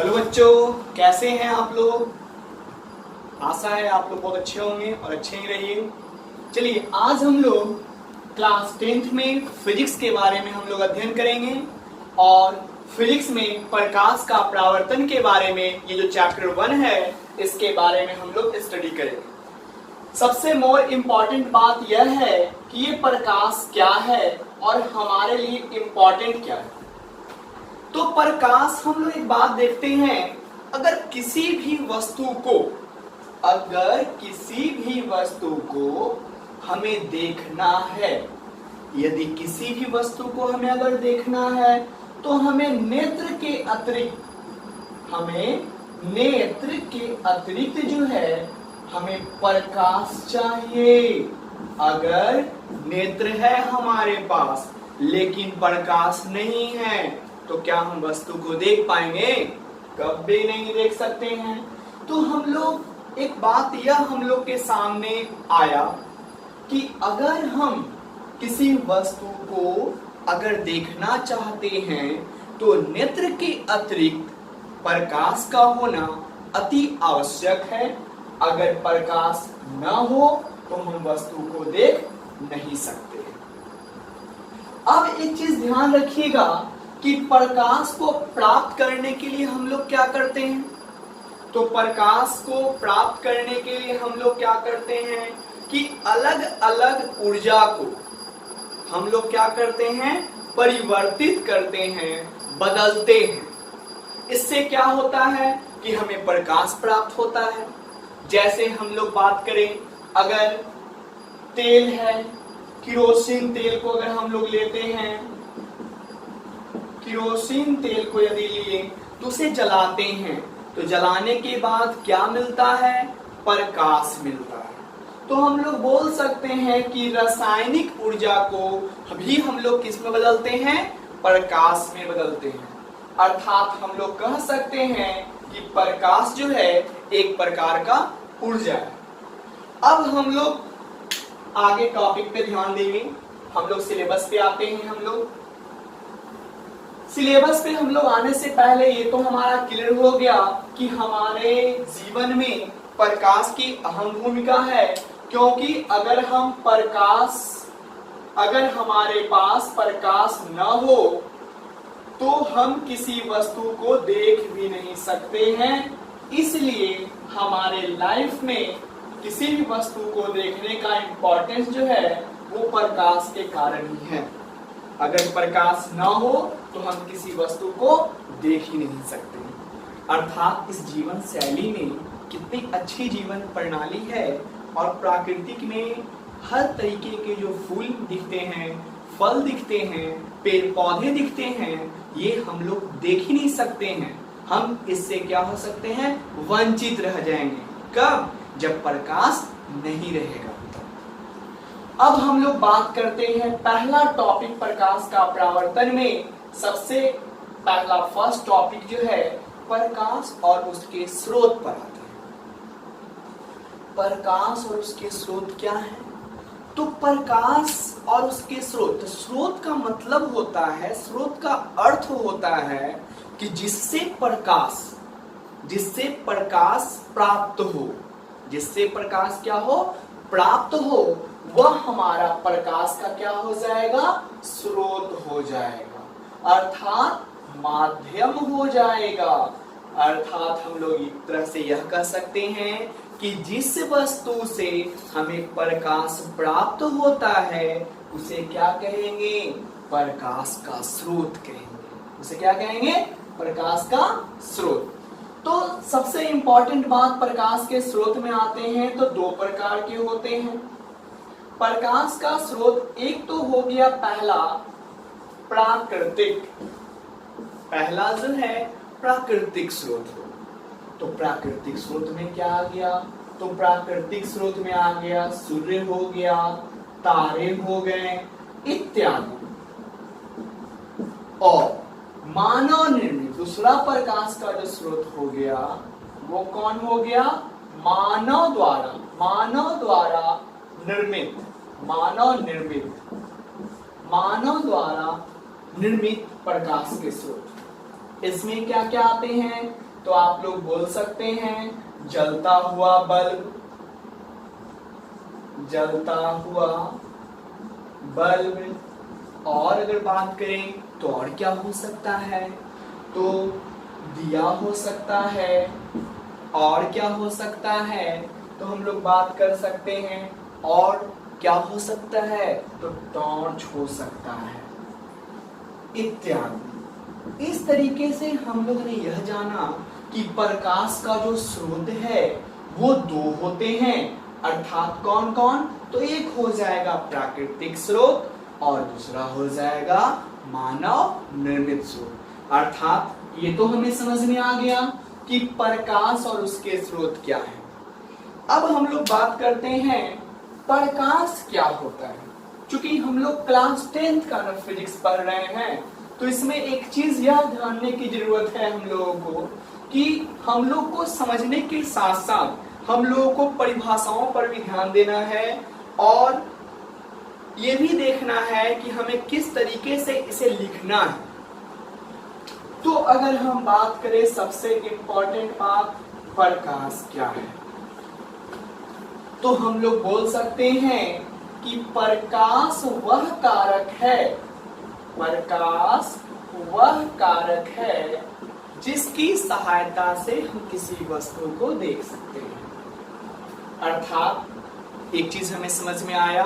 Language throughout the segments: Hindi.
हेलो बच्चों, कैसे हैं आप लोग। आशा है आप लोग बहुत अच्छे होंगे और अच्छे ही रहिए। चलिए आज हम लोग क्लास 10th में फिजिक्स के बारे में हम लोग अध्ययन करेंगे और फिजिक्स में प्रकाश का परावर्तन के बारे में ये जो चैप्टर 1 है इसके बारे में हम लोग स्टडी करेंगे। सबसे मोर इम्पॉर्टेंट बात यह है कि ये प्रकाश क्या है और हमारे लिए इम्पॉर्टेंट क्या है। तो प्रकाश हम लोग एक बात देखते हैं, अगर किसी भी वस्तु को हमें देखना है, यदि किसी भी वस्तु को हमें अगर देखना है तो हमें नेत्र के अतिरिक्त जो है हमें प्रकाश चाहिए। अगर नेत्र है हमारे पास लेकिन प्रकाश नहीं है तो क्या हम वस्तु को देख पाएंगे? कभी नहीं देख सकते हैं। तो हम लोग एक बात यह हम लोग के सामने आया कि अगर हम किसी वस्तु को अगर देखना चाहते हैं तो नेत्र के अतिरिक्त प्रकाश का होना अति आवश्यक है। अगर प्रकाश न हो तो हम वस्तु को देख नहीं सकते। अब एक चीज ध्यान रखिएगा कि प्रकाश को प्राप्त करने के लिए हम लोग क्या करते हैं। तो प्रकाश को प्राप्त करने के लिए हम लोग क्या करते हैं कि अलग अलग ऊर्जा को हम लोग क्या करते हैं, परिवर्तित करते हैं, बदलते हैं। इससे क्या होता है कि हमें प्रकाश प्राप्त होता है। जैसे हम लोग बात करें, अगर तेल है, किरोसिन तेल को अगर हम लोग लेते हैं, किरोसिन तेल को यदि लिए तो उसे जलाते हैं तो जलाने के बाद क्या मिलता है, प्रकाश मिलता है। तो हम लोग बोल सकते हैं कि रासायनिक ऊर्जा को भी हम लोग किस में बदलते हैं, प्रकाश में बदलते हैं। अर्थात हम लोग कह सकते हैं कि प्रकाश जो है एक प्रकार का ऊर्जा है। अब हम लोग आगे टॉपिक पे ध्यान देंगे। हम लोग सिलेबस पे आते हैं। हम लोग सिलेबस पे हम लोग आने से पहले ये तो हमारा क्लियर हो गया कि हमारे जीवन में प्रकाश की अहम भूमिका है, क्योंकि अगर हमारे पास प्रकाश न हो तो हम किसी वस्तु को देख भी नहीं सकते हैं। इसलिए हमारे लाइफ में किसी भी वस्तु को देखने का इम्पोर्टेंस जो है वो प्रकाश के कारण ही है। अगर प्रकाश न हो तो हम किसी वस्तु को देख ही नहीं सकते। अर्थात इस जीवन शैली में कितनी अच्छी जीवन प्रणाली है और प्राकृतिक में हर तरीके के जो फूल दिखते हैं, फल दिखते हैं, पेड़ पौधे दिखते हैं, ये हम लोग देख ही नहीं सकते हैं। हम इससे क्या हो सकते हैं, वंचित रह जाएंगे। कब? जब प्रकाश नहीं रहेगा। अब हम लोग बात करते हैं पहला टॉपिक प्रकाश का परावर्तन में। सबसे पहला फर्स्ट टॉपिक जो है प्रकाश और उसके स्रोत पर आता है। प्रकाश और उसके स्रोत क्या है? तो प्रकाश और उसके स्रोत का मतलब होता है, स्रोत का अर्थ होता है कि जिससे प्रकाश प्राप्त हो, जिससे प्रकाश क्या हो, प्राप्त हो, वह हमारा प्रकाश का क्या हो जाएगा, स्रोत हो जाएगा, अर्थात माध्यम हो जाएगा। अर्थात हम लोग एक तरह से यह कह सकते हैं कि जिस वस्तु से हमें प्रकाश प्राप्त होता है उसे क्या कहेंगे, प्रकाश का स्रोत कहेंगे। उसे क्या कहेंगे, प्रकाश का स्रोत। तो सबसे इंपॉर्टेंट बात, प्रकाश के स्रोत में आते हैं तो दो प्रकार के होते हैं प्रकाश का स्रोत। एक तो हो गया पहला प्राकृतिक, पहला जो है प्राकृतिक स्रोत। तो प्राकृतिक स्रोत में क्या आ गया, तो प्राकृतिक स्रोत में आ गया सूर्य हो गया, तारे हो गए इत्यादि। और मानव निर्मित दूसरा प्रकाश का जो स्रोत हो गया वो कौन हो गया, मानव द्वारा निर्मित प्रकाश के स्रोत। इसमें क्या क्या आते हैं, तो आप लोग बोल सकते हैं जलता हुआ बल्ब, जलता हुआ बल्ब। और अगर बात करें तो और क्या हो सकता है, तो दिया हो सकता है। और क्या हो सकता है, तो हम लोग बात कर सकते हैं और क्या हो सकता है, तो टॉर्च हो सकता है इत्यादि। इस तरीके से हम लोग ने यह जाना कि प्रकाश का जो स्रोत है वो दो होते हैं, अर्थात कौन कौन, तो एक हो जाएगा प्राकृतिक स्रोत और दूसरा हो जाएगा मानव निर्मित स्रोत। अर्थात ये तो हमें समझ में आ गया कि प्रकाश और उसके स्रोत क्या है। अब हम लोग बात करते हैं प्रकाश क्या होता है। चूंकि हम लोग क्लास 10th का फिजिक्स पढ़ रहे हैं, तो इसमें एक चीज यह ध्यान की जरूरत है हम लोगों को कि हम लोग को समझने के साथ साथ हम लोगों को परिभाषाओं पर भी ध्यान देना है और ये भी देखना है कि हमें किस तरीके से इसे लिखना है। तो अगर हम बात करें सबसे इंपॉर्टेंट बात प्रकाश क्या है, तो हम लोग बोल सकते हैं कि प्रकाश वह कारक है, प्रकाश वह कारक है जिसकी सहायता से हम किसी वस्तु को देख सकते हैं। अर्थात एक चीज हमें समझ में आया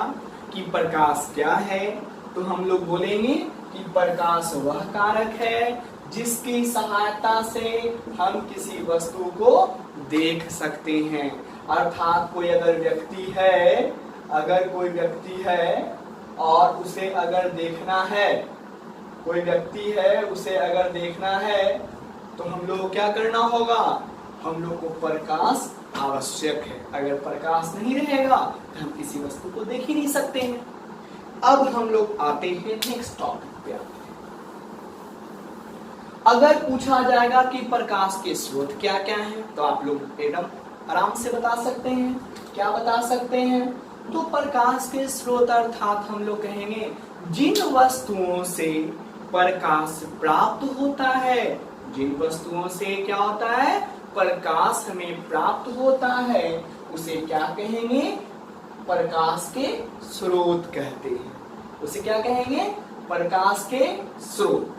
कि प्रकाश क्या है, तो हम लोग बोलेंगे कि प्रकाश वह कारक है जिसकी सहायता से हम किसी वस्तु को देख सकते हैं। अर्थात कोई अगर व्यक्ति है, अगर कोई व्यक्ति है और उसे अगर देखना है, कोई व्यक्ति है उसे अगर देखना है, तो हम लोग को क्या करना होगा, हम लोग को प्रकाश आवश्यक है। अगर प्रकाश नहीं रहेगा तो हम किसी वस्तु को देख ही नहीं सकते हैं। अब हम लोग आते हैं नेक्स्ट टॉपिक पे आते हैं। अगर पूछा जाएगा कि प्रकाश के स्रोत क्या क्या हैं, तो आप लोग एकदम आराम से बता सकते हैं। क्या बता सकते हैं, तो प्रकाश के स्रोत अर्थात हम लोग कहेंगे जिन वस्तुओं से प्रकाश प्राप्त होता है, जिन वस्तुओं से क्या होता है, प्रकाश हमें प्राप्त होता है, उसे क्या कहेंगे, प्रकाश के स्रोत कहते हैं। उसे क्या कहेंगे, प्रकाश के स्रोत।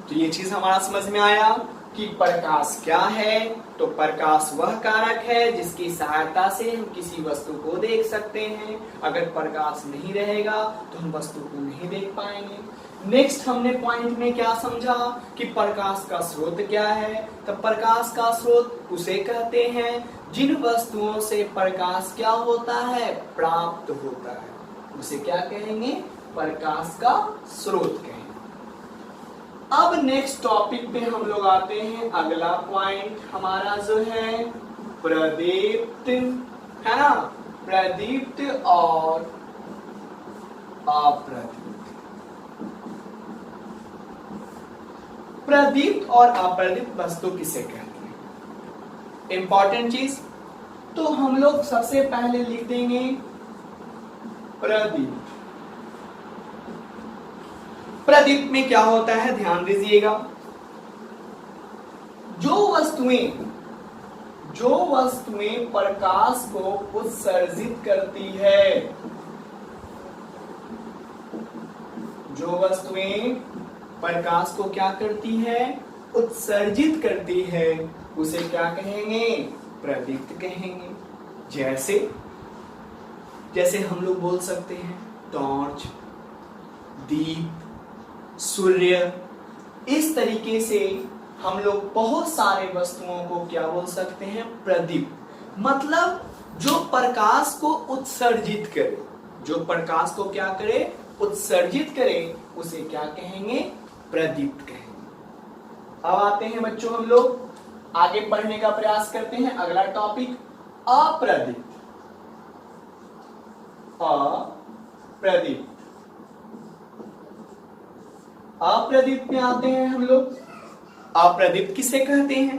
तो ये चीज हमारा समझ में आया कि प्रकाश क्या है, तो प्रकाश वह कारक है जिसकी सहायता से हम किसी वस्तु को देख सकते हैं। अगर प्रकाश नहीं रहेगा तो हम वस्तु को नहीं देख पाएंगे। नेक्स्ट हमने पॉइंट में क्या समझा कि प्रकाश का स्रोत क्या है, तो प्रकाश का स्रोत उसे कहते हैं जिन वस्तुओं से प्रकाश क्या होता है, प्राप्त होता है, उसे क्या कहेंगे, प्रकाश का स्रोत कहेंगे। अब नेक्स्ट टॉपिक पे हम लोग आते हैं। अगला पॉइंट हमारा जो है प्रदीप्त, है ना, प्रदीप्त और अप्रदीप्त। प्रदीप्त और अप्रदीप्त वस्तु किसे कहते हैं, इंपॉर्टेंट चीज। तो हम लोग सबसे पहले लिख देंगे प्रदीप्त। प्रदीप्त में क्या होता है, ध्यान दीजिएगा, जो वस्तुएं प्रकाश को उत्सर्जित करती है, जो वस्तुएं प्रकाश को क्या करती है, उत्सर्जित करती है, उसे क्या कहेंगे, प्रदीप्त कहेंगे। जैसे हम लोग बोल सकते हैं टॉर्च, दीप, सूर्य। इस तरीके से हम लोग बहुत सारे वस्तुओं को क्या बोल सकते हैं, प्रदीप्त। मतलब जो प्रकाश को उत्सर्जित करे, जो प्रकाश को क्या करे, उत्सर्जित करे, उसे क्या कहेंगे, प्रदीप्त कहेंगे। अब आते हैं बच्चों, हम लोग आगे पढ़ने का प्रयास करते हैं। अगला टॉपिक अप्रदीप्त। अप्रदीप्त, अप्रदीप्त में आते हैं हम लोग। अप्रदीप्त किसे कहते हैं,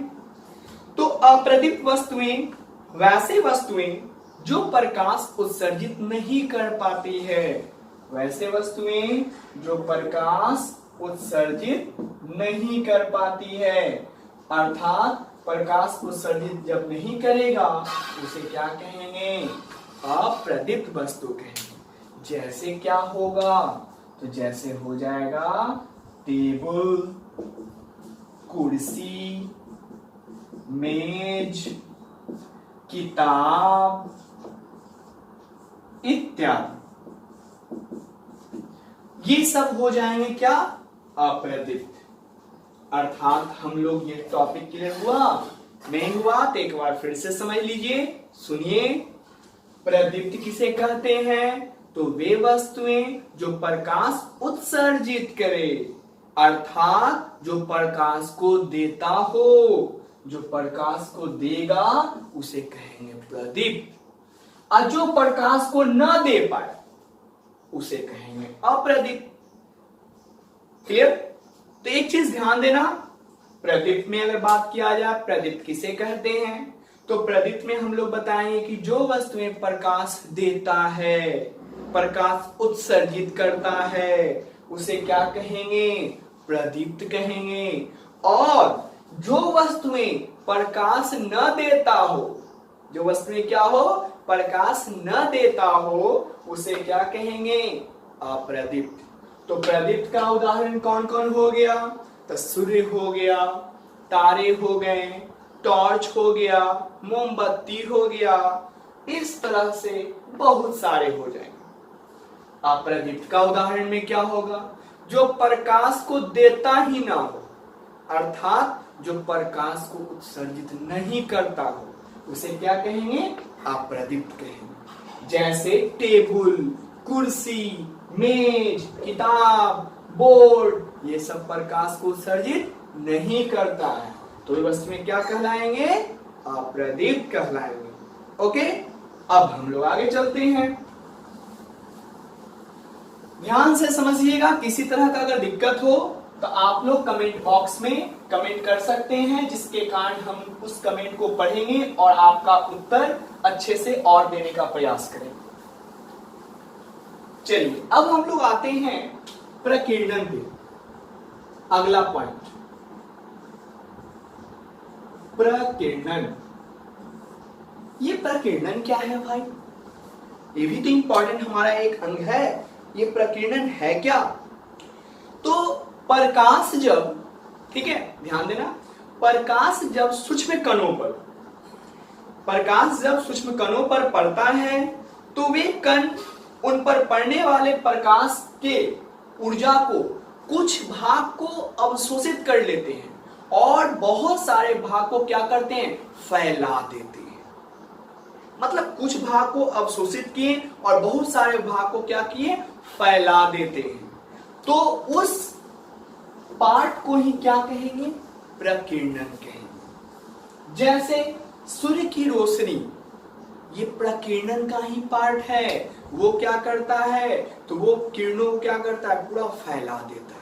तो अप्रदीप्त वस्तुएं वैसे वस्तुएं जो प्रकाश उत्सर्जित नहीं कर पाती है, वैसे वस्तुएं जो प्रकाश उत्सर्जित नहीं कर पाती है। अर्थात प्रकाश उत्सर्जित जब नहीं करेगा उसे क्या कहेंगे? अप्रदीप्त वस्तु कहेंगे। जैसे क्या होगा? तो जैसे हो जाएगा टेबल, कुर्सी, मेज, किताब इत्यादि, ये सब हो जाएंगे क्या? अप्रदीप्त। अर्थात हम लोग ये टॉपिक क्लियर हुआ? नहीं हुआ तो एक बार फिर से समझ लीजिए, सुनिए। प्रदीप्त किसे कहते हैं? तो वे वस्तुएं जो प्रकाश उत्सर्जित करे, अर्थात जो प्रकाश को देता हो, जो प्रकाश को देगा उसे कहेंगे प्रदीप्त। और जो प्रकाश को न दे पाए उसे कहेंगे अप्रदीप्त। क्लियर? तो एक चीज ध्यान देना, प्रदीप्त में अगर बात किया जाए प्रदीप्त किसे कहते हैं, तो प्रदीप्त में हम लोग बताएंगे कि जो वस्तुएं प्रकाश देता है, प्रकाश उत्सर्जित करता है, उसे क्या कहेंगे? प्रदीप्त कहेंगे। और जो वस्तुएं प्रकाश न देता हो, जो वस्तुएं क्या हो? प्रकाश न देता हो, उसे क्या कहेंगे? अप्रदीप्त। तो प्रदीप्त का उदाहरण कौन कौन हो गया? तो सूर्य हो गया, तारे हो गए, टॉर्च हो गया, मोमबत्ती हो गया, इस तरह से बहुत सारे हो जाएंगे। अप्रदीप्त का उदाहरण में क्या होगा? जो प्रकाश को देता ही ना हो, अर्थात जो प्रकाश को उत्सर्जित नहीं करता हो, उसे क्या कहेंगे? अप्रदीप्त कहेंगे। जैसे टेबल, कुर्सी, मेज, किताब, बोर्ड, ये सब प्रकाश को उत्सर्जित नहीं करता है, तो ये वस्तुएं क्या कहलाएंगे? अप्रदीप्त कहलाएंगे। ओके, अब हम लोग आगे चलते हैं। ध्यान से समझिएगा, किसी तरह का अगर दिक्कत हो तो आप लोग कमेंट बॉक्स में कमेंट कर सकते हैं, जिसके कारण हम उस कमेंट को पढ़ेंगे और आपका उत्तर अच्छे से और देने का प्रयास करेंगे। चलिए अब हम लोग आते हैं प्रकीर्णन पे। अगला पॉइंट, प्रकीर्णन। ये प्रकीर्णन क्या है भाई? ये भी तो इंपॉर्टेंट हमारा एक अंग है। ये प्रकीर्णन है क्या? तो प्रकाश जब, ठीक है ध्यान देना, प्रकाश जब सूक्ष्म कणों पर, प्रकाश जब सूक्ष्म कणों पर पड़ता है तो वे कण उन पर पड़ने वाले प्रकाश के ऊर्जा को, कुछ भाग को अवशोषित कर लेते हैं और बहुत सारे भाग को क्या करते हैं? फैला देते हैं। मतलब कुछ भाग को अवशोषित किए और बहुत सारे भाग को क्या किए? फैला देते हैं। तो उस पार्ट को ही क्या कहेंगे? प्रकीर्णन कहेंगे। जैसे सूर्य की रोशनी, ये प्रकीर्णन का ही पार्ट है। वो क्या करता है? तो वो किरणों को क्या करता है? पूरा फैला देता है।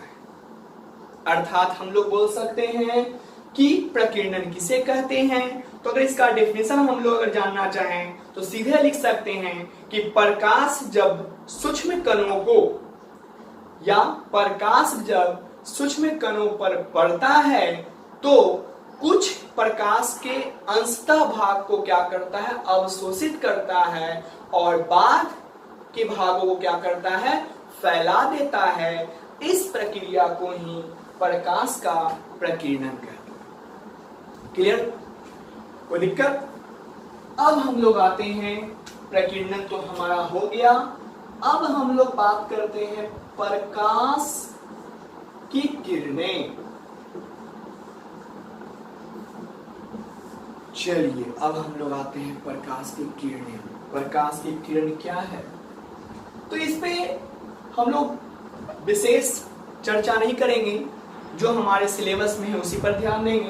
अर्थात हम लोग बोल सकते हैं कि प्रकीर्णन किसे कहते हैं। तो अगर इसका डेफिनेशन हम लोग अगर जानना चाहें तो सीधे लिख सकते हैं कि प्रकाश जब सूक्ष्म कणों को, या प्रकाश जब सूक्ष्म कणों पर पड़ता है तो कुछ प्रकाश के अंशतः भाग को क्या करता है? अवशोषित करता है और बाद के भागों को क्या करता है? फैला देता है। इस प्रक्रिया को ही प्रकाश का प्रकीर्णन कहते हैं। क्लियर? कोई दिक्कत? अब हम लोग आते हैं, प्रकीर्णन तो हमारा हो गया। अब हम लोग बात करते हैं प्रकाश की किरणें। चलिए अब हम लोग आते हैं प्रकाश की किरणें। प्रकाश की किरण क्या है? तो इस पे हम लोग विशेष चर्चा नहीं करेंगे, जो हमारे सिलेबस में है उसी पर ध्यान देंगे।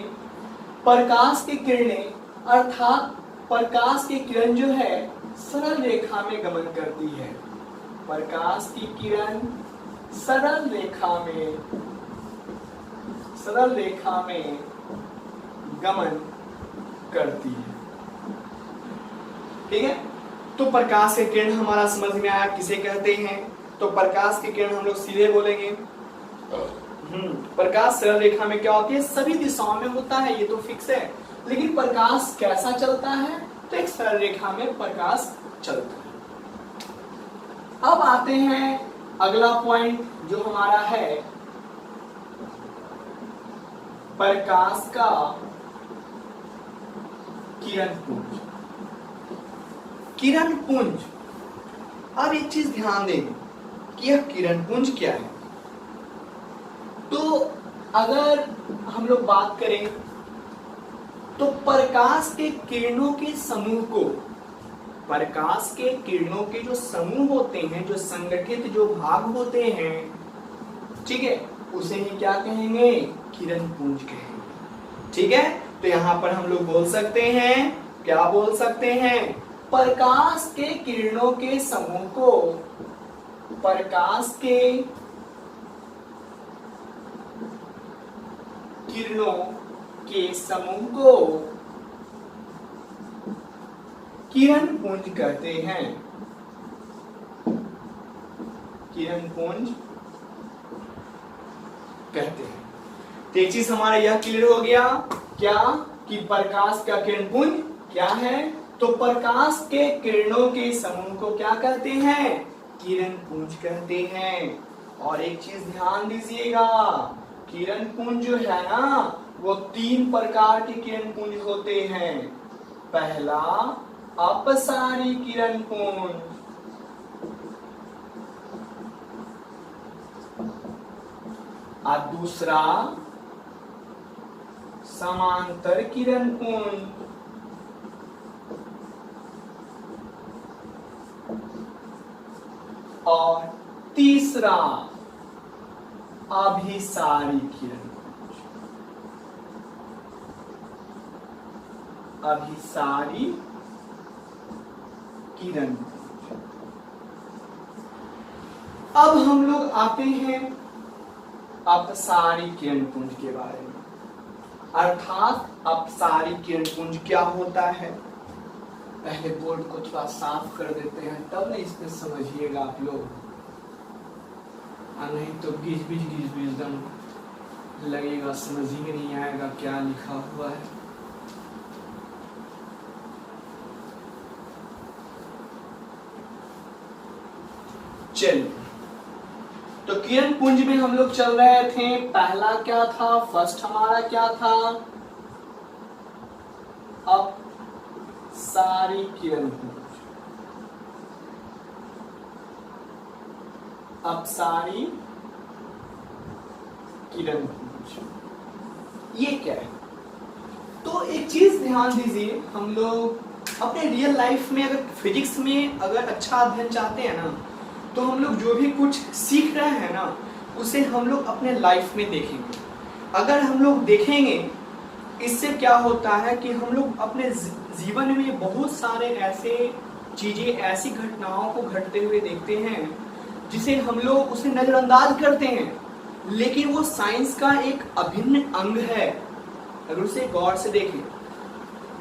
प्रकाश की किरणें अर्थात प्रकाश की किरण जो है सरल रेखा में गमन करती है। प्रकाश की किरण सरल रेखा में गमन करती है। ठीक है, तो प्रकाश की किरण हमारा समझ में आया किसे कहते हैं। तो प्रकाश की किरण हम लोग सीधे बोलेंगे, प्रकाश सरल रेखा में क्या होती है? सभी दिशाओं में होता है, ये तो फिक्स है। लेकिन प्रकाश कैसा चलता है? तो एक सरल रेखा में प्रकाश चलता है। अब आते हैं अगला पॉइंट जो हमारा है प्रकाश का किरण पुंज। किरण पुंज, अब एक चीज ध्यान देंगे कि यह किरण पुंज क्या है। तो अगर हम लोग बात करें तो प्रकाश के किरणों के समूह को, प्रकाश के किरणों के जो समूह होते हैं, जो संगठित जो भाग होते हैं, ठीक है, उसे ही क्या कहेंगे? किरण पुंज कहेंगे। ठीक है, तो यहां पर हम लोग बोल सकते हैं, क्या बोल सकते हैं? प्रकाश के किरणों के समूह को, प्रकाश के किरणों के समूह को किरण पुंज कहते हैं। किरण पुंज कहते हैं। तो एक चीज हमारा यह क्लियर हो गया क्या कि प्रकाश का किरण पुंज क्या है? तो प्रकाश के किरणों के समूह को क्या कहते हैं? किरण पुंज कहते हैं। और एक चीज ध्यान दीजिएगा, किरण पुंज जो है ना वो 3 प्रकार के किरण पुंज होते हैं। पहला अपसारी किरण पुंज, और दूसरा समांतर किरण पुंज, और तीसरा अभिसारी किरण पुंज। अभिसारी किरण पुंज। अब हम लोग आते हैं अपसारी किरण पुंज के बारे में। अर्थात अपसारी किरण पुंज क्या होता है? पहले बोर्ड को थोड़ा साफ कर देते हैं, तब नहीं इसमें समझिएगा आप लोग, और नहीं तो गिज बिज एकदम लगेगा, समझ ही नहीं आएगा क्या लिखा हुआ है। चलिए, तो किरण पुंज में हम लोग चल रहे थे। पहला क्या था? फर्स्ट हमारा क्या था? अपसारी किरण पुंज। अपसारी किरण पुंज ये क्या है? तो एक चीज ध्यान दीजिए, हम लोग अपने रियल लाइफ में अगर फिजिक्स में अगर अच्छा अध्ययन चाहते हैं ना, तो हम लोग जो भी कुछ सीख रहे हैं ना उसे हम लोग अपने लाइफ में देखेंगे। अगर हम लोग देखेंगे, इससे क्या होता है कि हम लोग अपने जीवन में बहुत सारे ऐसे चीजें, ऐसी घटनाओं को घटते हुए देखते हैं जिसे हम लोग उसे नजरअंदाज करते हैं, लेकिन वो साइंस का एक अभिन्न अंग है। अगर उसे गौर से देखें,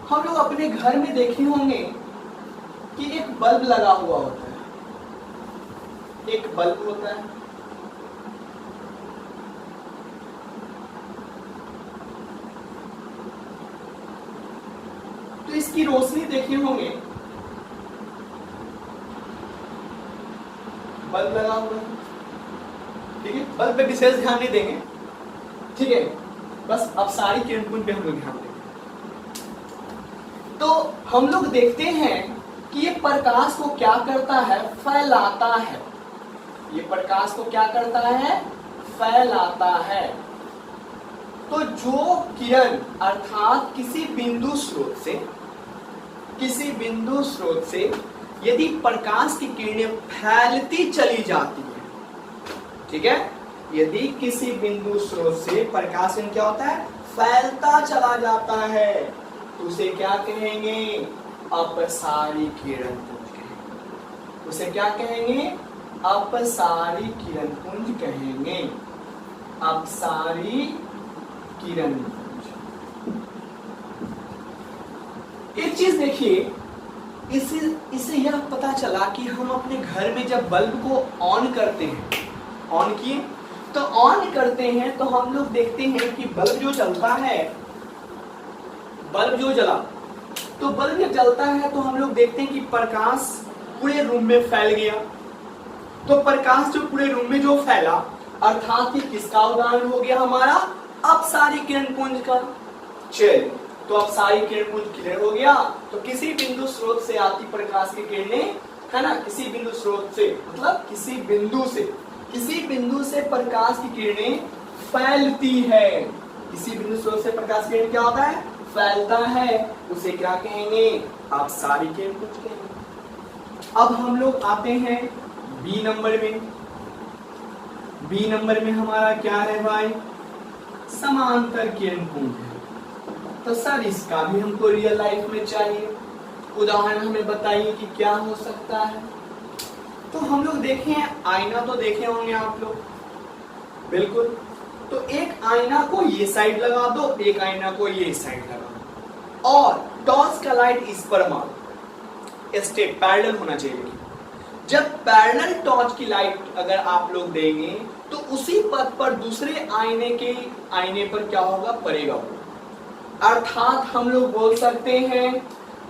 हम लोग अपने घर में देखे होंगे कि एक बल्ब लगा हुआ होता है, एक बल्ब होता है, तो इसकी रोशनी देखे होंगे, बल्ब लगा हुआ है, ठीक है, बल्ब पे विशेष ध्यान नहीं देंगे, ठीक है, बस अपसारी किरण पुंज पे हम लोग ध्यान देंगे। तो हम लोग देखते हैं कि ये प्रकाश को क्या करता है? फैलाता है। ये प्रकाश को क्या करता है? फैलाता है। तो जो किरण अर्थात किसी बिंदु स्रोत से यदि प्रकाश की किरणें फैलती चली जाती है, ठीक है, यदि किसी बिंदु स्रोत से प्रकाश क्या होता है? फैलता चला जाता है, तो उसे क्या कहेंगे? अपसारी किरण पुंज कहेंगे। उसे क्या कहेंगे? अपसारी किरण पुंज कहेंगे। अपसारी किरण पुंज। एक चीज देखिए, इससे यह पता चला कि हम अपने घर में जब बल्ब को ऑन करते हैं, ऑन किए तो ऑन करते हैं तो हम लोग देखते हैं कि बल्ब जो चलता है, बल्ब जो जला, तो बल्ब जब जलता है तो हम लोग देखते हैं कि प्रकाश पूरे रूम में फैल गया। तो प्रकाश जो पूरे रूम में जो फैला, अर्थात कि किसका उदाहरण हो गया हमारा अपसारी किरण पुंज का। चलिए, तो अपसारी किरण पुंज क्लियर हो गया। तो किसी बिंदु स्रोत से आती प्रकाश की किरणें, है ना, किसी बिंदु स्रोत से, मतलब किसी बिंदु से प्रकाश की किरणें फैलती है। किसी बिंदु स्रोत से प्रकाश की किरण क्या होता है, फैलता है, उसे क्या कहेंगे, अपसारी किरण पुंज कहेंगे। अब हम लोग आते हैं बी नंबर में। बी नंबर में हमारा क्या है भाई, समांतर किरण पुंज है। तो सर इसका भी हमको रियल लाइफ में चाहिए, उदाहरण हमें बताइए कि क्या हो सकता है। तो हम लोग देखें, आईना तो देखे होंगे आप लोग, बिल्कुल। तो एक आईना को ये साइड लगा दो, एक आईना को ये साइड लगा दो, और टॉर्च का लाइट इस पर मारो, स्टेप पैरेलल होना चाहिए। जब पैरेलल टॉर्च की लाइट अगर आप लोग देंगे तो उसी पथ पर दूसरे आईने पर क्या होगा, पड़ेगा। अर्थात हम लोग बोल सकते हैं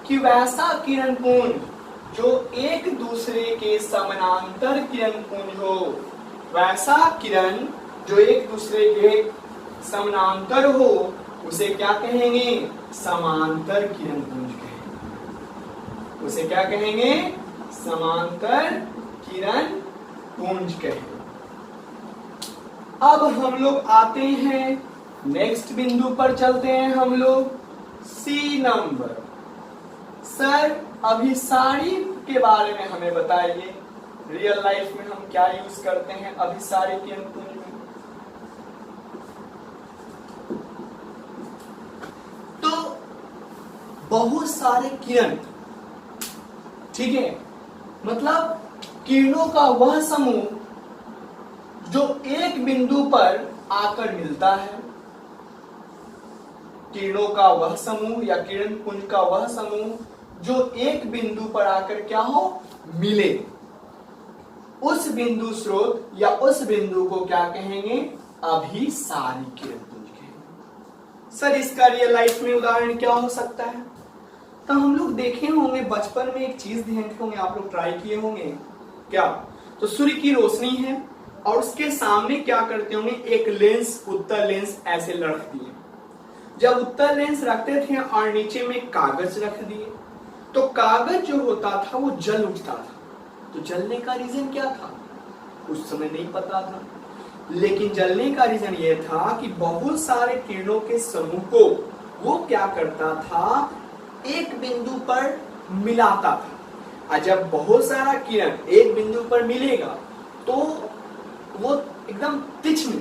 कि वैसा किरण पुंज जो एक दूसरे के समानांतर किरण पुंज हो, वैसा किरण जो एक दूसरे के समानांतर हो, उसे क्या कहेंगे, समांतर किरण पुंज कहेंगे। उसे क्या कहेंगे, समांतर किरण पुंज कहेंगे। अब हम लोग आते हैं नेक्स्ट बिंदु पर, चलते हैं हम लोग सी नंबर। सर अभिसारी के बारे में हमें बताइए, रियल लाइफ में हम क्या यूज करते हैं अभिसारी किरण पुंज में। तो बहुत सारे किरण, ठीक है, मतलब किरणों का वह समूह जो एक बिंदु पर आकर मिलता है। किरणों का वह समूह या किरण पुंज का वह समूह जो एक बिंदु पर आकर क्या हो, मिले, उस बिंदु स्रोत या उस बिंदु को क्या कहेंगे, अभिसारी किरण पुंज कहेंगे। सर इसका रियल लाइफ में उदाहरण क्या हो सकता है। तो हम लोग देखे होंगे बचपन में, एक चीज ध्यान होंगे, आप लोग ट्राई किए होंगे क्या, तो सूर्य की रोशनी है और उसके सामने क्या करते होंगे, एक लेंस, उत्तल लेंस ऐसे रख दिए। जब उत्तल लेंस रखते थे और नीचे में कागज रख दिए, तो कागज जो होता था वो जल उठता था। तो जलने का रीजन क्या था, उस समय नहीं पता था, लेकिन जलने का रीजन ये था कि बहुत सारे किरणों के समूह को वो क्या करता था, एक बिंदु पर मिलाता था। और जब बहुत सारा किरण एक बिंदु पर मिलेगा तो वो एकदम तीक्ष्ण,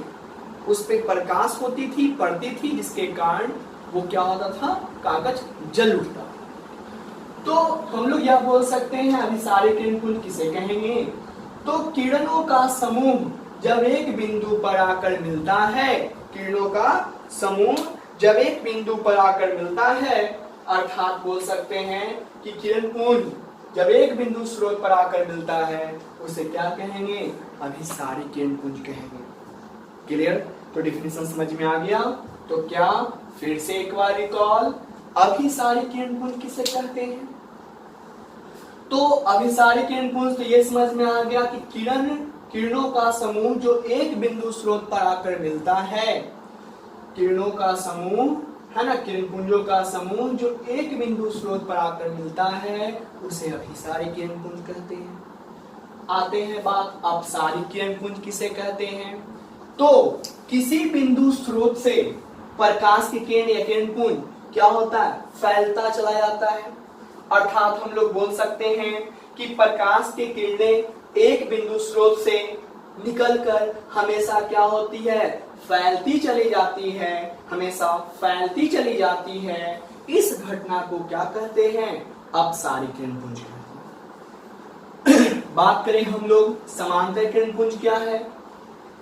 उस पे प्रकाश होती थी, पड़ती थी, जिसके कारण वो क्या होता था, कागज जल उठता। तो हम लोग यह बोल सकते हैं अभिसारी किरण पुंज किसे कहेंगे, तो किरणों का समूह जब एक बिंदु पर आकर मिलता है, किरणों का समूह जब एक बिंदु पर आकर मिलता है, अर्थात बोल सकते हैं कि किरण पुंज जब एक बिंदु स्रोत पर आकर मिलता है, उसे क्या कहेंगे, अभिसारी किरण पुंज कहेंगे। क्लियर, तो डिफिनेशन समझ में आ गया। तो क्या फिर से एक बार रिकॉल, अभिसारी किरण पुंज किसे कहते हैं। तो अभिसारी किरण पुंज तो ये समझ में आ गया कि किरणों का समूह जो एक बिंदु स्रोत पर आकर मिलता है, किरणों का समूह है ना, किरण पुंजों का समूह जो एक बिंदु स्रोत पर आकर मिलता है, उसे अभिसारी किरण पुंज कहते हैं। आते हैं बात अपसारी किरण पुंज किसे कहते हैं। तो किसी बिंदु स्रोत से प्रकाश की किरण या किरण पुंज क्या होता है, फैलता चला जाता है। अर्थात हम लोग बोल सकते हैं कि प्रकाश की किरणें एक बिंदु स्रोत से निकलकर हमेशा क्या होती है, फैलती चली जाती है, हमेशा फैलती चली जाती है। इस घटना को क्या कहते हैं, अपसारी किरण पुंज कहते हैं। बात करें हम लोग समांतर किरण पुंज क्या है,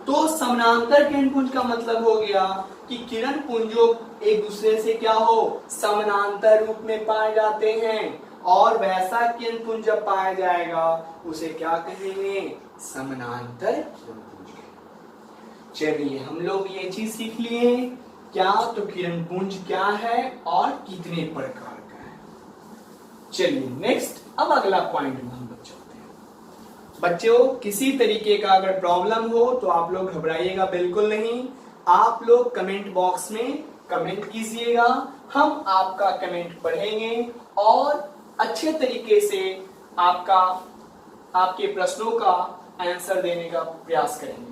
तो समानांतर किरण पुंज का मतलब हो गया कि किरण पुंजों एक दूसरे से क्या हो, समानांतर रूप में पाए जाते हैं, और वैसा किरण पुंज जब पाया जाएगा उसे क्या कहेंगे, समानांतर किरण पुंज। चलिए हम लोग ये चीज सीख लिए क्या? तो किरण पुंज क्या है और कितने प्रकार का है। चलिए नेक्स्ट, अब अगला पॉइंट में हम लोग चलते हैं। बच्चों किसी तरीके का अगर प्रॉब्लम हो तो आप लोग घबराइएगा बिल्कुल नहीं, आप लोग कमेंट बॉक्स में कमेंट कीजिएगा, हम आपका कमेंट पढ़ेंगे और अच्छे तरीके से आपके प्रश्नों का आंसर देने का प्रयास करेंगे।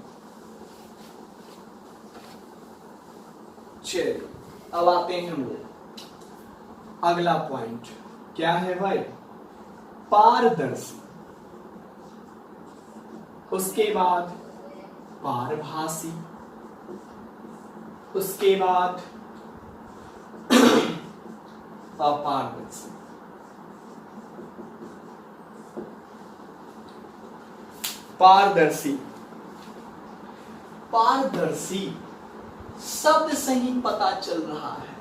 चलिए अब आते हैं हम लोग अगला पॉइंट, क्या है भाई? पारदर्शी, उसके बाद पारभासी, उसके बाद अपारदर्शी। पारदर्शी, पारदर्शी शब्द से ही पता चल रहा है।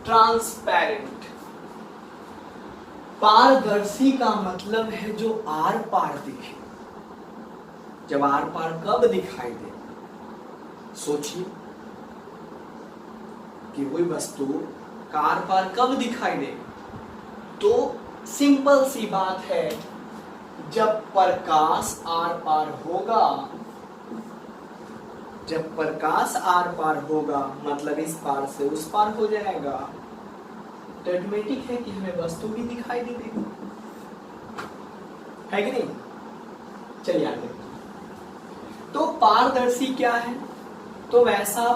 ट्रांसपेरेंट, पारदर्शी का मतलब है जो आर पार दिखे। जब आर पार कब दिखाई दे? सोचिए कि कोई वस्तु का आर पार कब दिखाई दे? तो सिंपल सी बात है, जब प्रकाश आर पार होगा, जब प्रकाश आर पार होगा मतलब इस पार से उस पार हो जाएगा, तो ऑटोमेटिक है कि हमें वस्तु भी दिखाई दे देगी, है कि नहीं? चलिए आगे। तो पारदर्शी क्या है? तो वैसा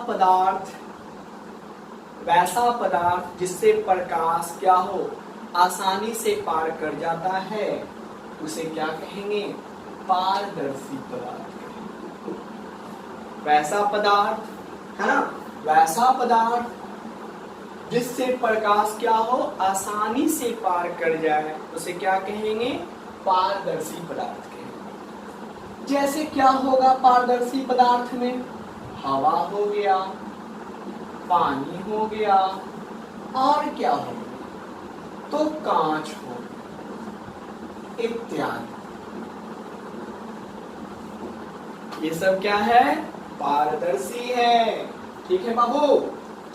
पदार्थ जिससे प्रकाश क्या हो, आसानी से पार कर जाता है, उसे क्या कहेंगे? पारदर्शी पदार्थ कहेंगे। वैसा पदार्थ है ना, वैसा पदार्थ जिससे प्रकाश क्या हो, आसानी से पार कर जाए, उसे क्या कहेंगे? पारदर्शी पदार्थ कहेंगे। जैसे क्या होगा पारदर्शी पदार्थ में? हवा हो गया, पानी हो गया, और क्या हो गया? तो कांच हो इत्यादि। ये सब क्या है? पारदर्शी है। ठीक है बाबू?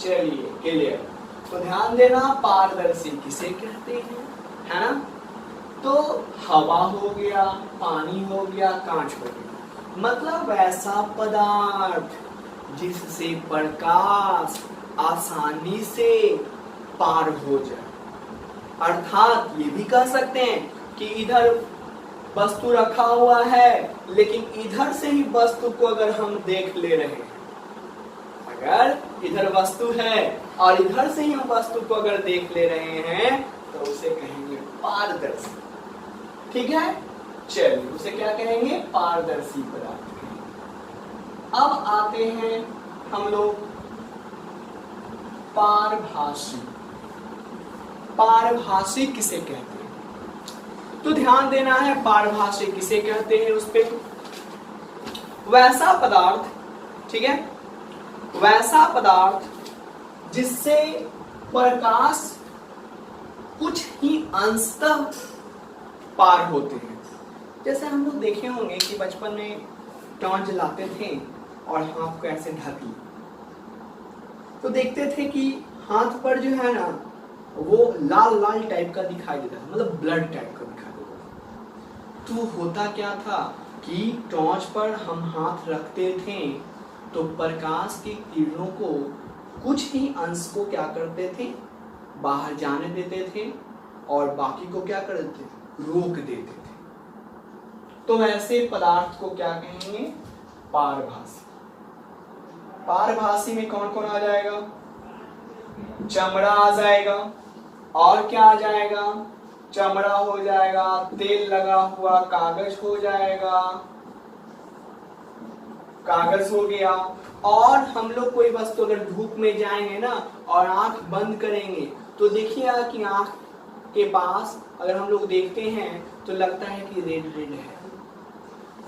चलिए क्लियर। तो ध्यान देना, पारदर्शी किसे कहते हैं, है ना? तो हवा हो गया, पानी हो गया, कांच हो गया, मतलब ऐसा पदार्थ जिससे प्रकाश आसानी से पार हो जाए। अर्थात ये भी कह सकते हैं कि इधर वस्तु रखा हुआ है, लेकिन इधर से ही वस्तु को अगर हम देख ले रहे हैं, अगर इधर वस्तु है और इधर से ही हम वस्तु को अगर देख ले रहे हैं, तो उसे कहेंगे पारदर्शी। ठीक है? चलिए उसे क्या कहेंगे? पारदर्शी पदार्थ। अब आते हैं हम लोग पारभासी। पारभासी किसे कहते हैं? तो ध्यान देना है, पारभासी किसे कहते हैं उस पे। वैसा पदार्थ, ठीक है, वैसा पदार्थ जिससे प्रकाश कुछ ही अंशतः पार होते हैं। जैसे हम लोग देखे होंगे कि बचपन में टॉर्च जलाते थे और हाथ को ऐसे ढक लिया, तो देखते थे कि हाथ पर जो है ना वो लाल लाल टाइप का दिखाई देता है, मतलब ब्लड टाइप का दिखाई देता है। तो होता क्या था कि टॉर्च पर हम हाथ रखते थे तो प्रकाश की किरणों को कुछ ही अंश को क्या करते थे, बाहर जाने देते थे और बाकी को क्या करते थे, रोक देते थे। तो ऐसे पदार्थ को क्या कहेंगे, पारभासी। पारभासी में कौन कौन आ जाएगा, चमड़ा आ जाएगा, और क्या आ जाएगा, चमड़ा हो जाएगा, तेल लगा हुआ कागज हो जाएगा, कागज हो गया। और हम लोग कोई वस्तु अगर धूप में जाएंगे ना और आंख बंद करेंगे तो देखिएगा कि आंख के पास अगर हम लोग देखते हैं तो लगता है कि रेड रेड है,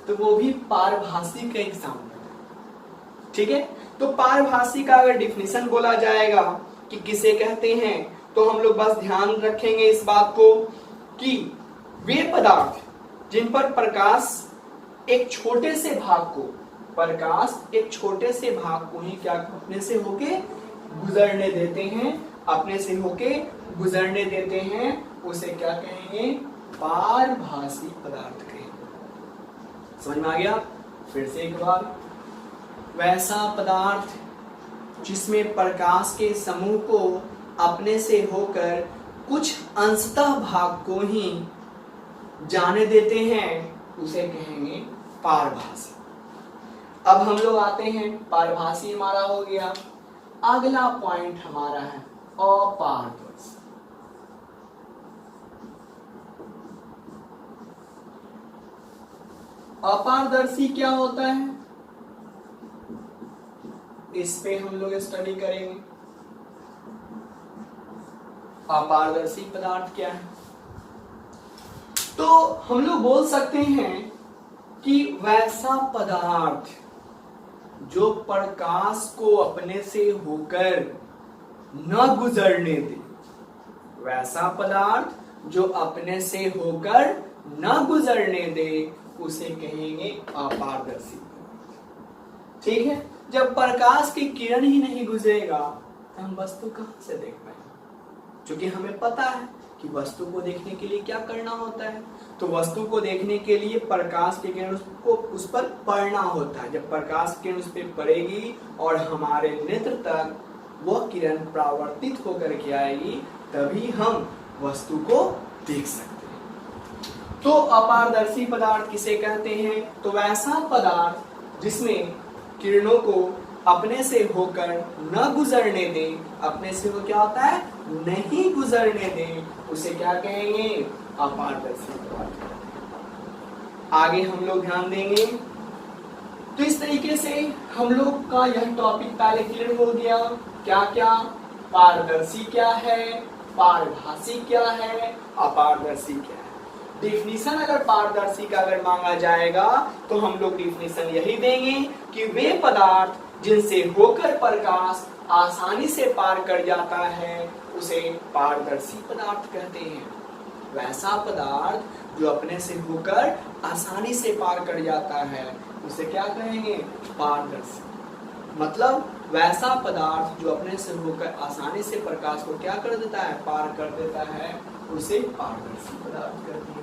तो वो भी पारभासी का एग्जाम्पल है। ठीक है, तो पारभासी का अगर डिफिनेशन बोला जाएगा कि किसे कहते हैं, तो हम लोग बस ध्यान रखेंगे इस बात को कि वे पदार्थ जिन पर प्रकाश एक छोटे से भाग को प्रकाश एक छोटे से भाग को ही क्या अपने से होके गुजरने देते हैं, अपने से होके गुजरने देते हैं, उसे क्या कहेंगे? पारभासी पदार्थ कहेंगे। समझ में आ गया? फिर से एक बार, वैसा पदार्थ जिसमें प्रकाश के समूह को अपने से होकर कुछ अंशतः भाग को ही जाने देते हैं, उसे कहेंगे पारभासी। अब हम लोग आते हैं, पारभासी हमारा हो गया। अगला पॉइंट हमारा है अपारदर्शी। अपारदर्शी क्या होता है, इस पे हम लोग स्टडी करेंगे। अपारदर्शी पदार्थ क्या है? तो हम लोग बोल सकते हैं कि वैसा पदार्थ जो प्रकाश को अपने से होकर न गुजरने दे, वैसा पदार्थ जो अपने से होकर न गुजरने दे, उसे कहेंगे अपारदर्शी। ठीक है, जब प्रकाश की किरण ही नहीं गुजरेगा तो हम वस्तु कहां से देख पाएंगे? क्योंकि हमें पता है कि वस्तु को देखने के लिए क्या करना होता है। तो वस्तु को देखने के लिए प्रकाश की किरण उसको उस पर पड़ना होता है। जब प्रकाश की किरण उस पर पड़ेगी और हमारे नेत्र तक वह किरण परावर्तित होकर के आएगी, तभी हम वस्तु को देख सकते हैं। तो अपारदर्शी पदार्थ किसे कहते हैं? तो वैसा पदार्थ जिसमें किरणों को अपने से होकर न गुजरने दे, अपने से वो क्या होता है? नहीं गुजरने दे, उसे क्या कहेंगे? अपारदर्शी पदार्थ। आगे हम लोग ध्यान देंगे। तो इस तरीके से हम लोग का यह टॉपिक पहले क्लियर हो गया। क्या क्या? पारदर्शी क्या है, पारभासी क्या है, अपारदर्शी क्या है। डिफिनीशन अगर पारदर्शी का अगर मांगा जाएगा तो हम लोग डिफिनीशन यही देंगे कि वे पदार्थ जिनसे होकर प्रकाश आसानी से पार कर जाता है, उसे पारदर्शी पदार्थ कहते हैं। वैसा पदार्थ जो अपने से होकर आसानी से पार कर जाता है, उसे क्या कहेंगे? पारदर्शी। मतलब वैसा पदार्थ जो अपने से होकर आसानी से प्रकाश को क्या कर देता है? पार कर देता है, उसे पारदर्शी पदार्थ कहते हैं।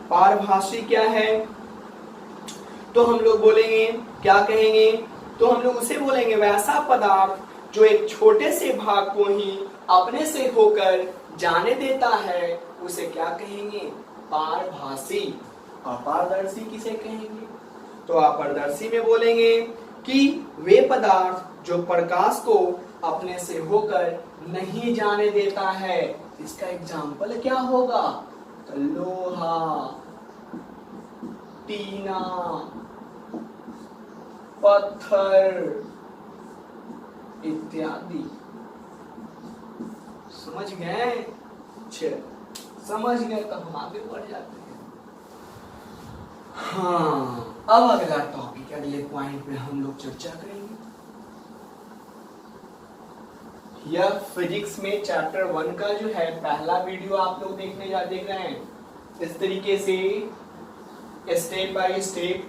पारभासी क्या है? तो हम लोग बोलेंगे, क्या कहेंगे? तो हम लोग उसे बोलेंगे वैसा पदार्थ जो एक छोटे से भाग को ही अपने से होकर जाने देता है, उसे क्या कहेंगे? पारभासी। अपारदर्शी किसे कहेंगे? तो अपारदर्शी में बोलेंगे कि वे पदार्थ जो प्रकाश को अपने से होकर नहीं जाने देता है। इसका एग्जाम्पल क्या होगा? तो लोहा, टीना, पत्थर इत्यादि। समझ गए? समझ गए तो हम आगे बढ़ जाते हैं। हाँ, अब अगला टॉपिक, अगले पॉइंट में हम लोग चर्चा करेंगे। यह फिजिक्स में चैप्टर 1 का जो है पहला वीडियो आप लोग देख रहे हैं। इस तरीके से स्टेप बाय स्टेप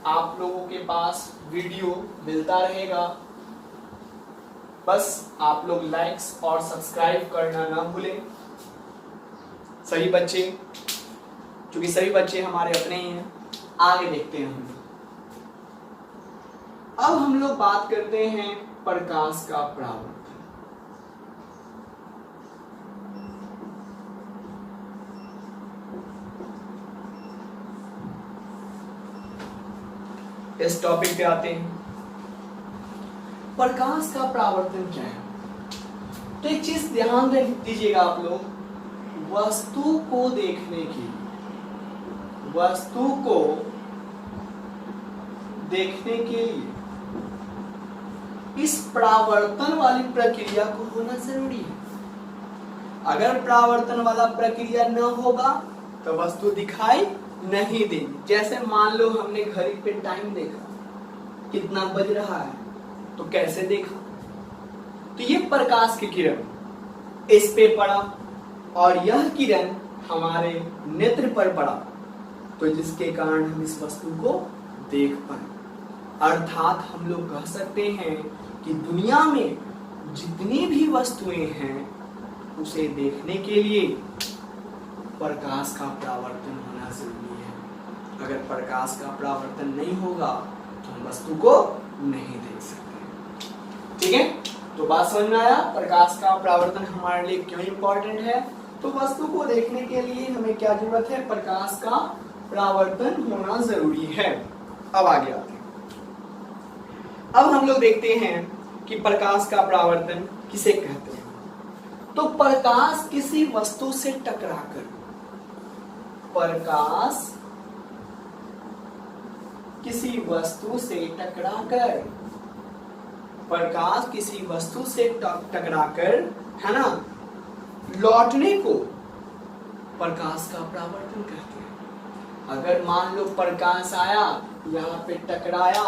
आप लोगों के पास वीडियो मिलता रहेगा। बस आप लोग लाइक्स और सब्सक्राइब करना ना भूलें। सभी बच्चे, क्योंकि सभी बच्चे हमारे अपने ही हैं। आगे देखते हैं हम। अब हम लोग बात करते हैं प्रकाश का परावर्तन। इस टॉपिक पे आते हैं। प्रकाश का परावर्तन क्या है? तो एक चीज ध्यान दीजिएगा आप लोग, वस्तु को देखने के लिए इस परावर्तन वाली प्रक्रिया को होना जरूरी है। अगर परावर्तन वाला प्रक्रिया न होगा तो वस्तु दिखाई नहीं देगी। जैसे मान लो हमने घड़ी पे टाइम देखा, कितना बज रहा है, तो कैसे देखा? तो ये प्रकाश की किरण इस पे पड़ा और यह किरण हमारे नेत्र पर पड़ा, तो जिसके कारण हम इस वस्तु को देख पाए। अर्थात हम लोग कह सकते हैं कि दुनिया में जितनी भी वस्तुएं हैं उसे देखने के लिए प्रकाश का परावर्तन होना जरूरी है। अगर प्रकाश का परावर्तन नहीं होगा तो हम वस्तु को नहीं देख सकते। ठीक है, तो बात समझ में आया प्रकाश का परावर्तन हमारे लिए क्यों इंपॉर्टेंट है। तो वस्तु को देखने के लिए हमें क्या जरूरत है, प्रकाश का परावर्तन होना जरूरी है। अब आगे आते हैं। अब हम लोग देखते हैं कि प्रकाश का परावर्तन किसे कहते हैं। तो प्रकाश किसी वस्तु से टकराकर, प्रकाश किसी वस्तु से टकराकर, प्रकाश किसी वस्तु से टकराकर, है ना, लौटने को प्रकाश का परावर्तन कहते हैं। अगर मान लो प्रकाश आया, यहाँ पे टकराया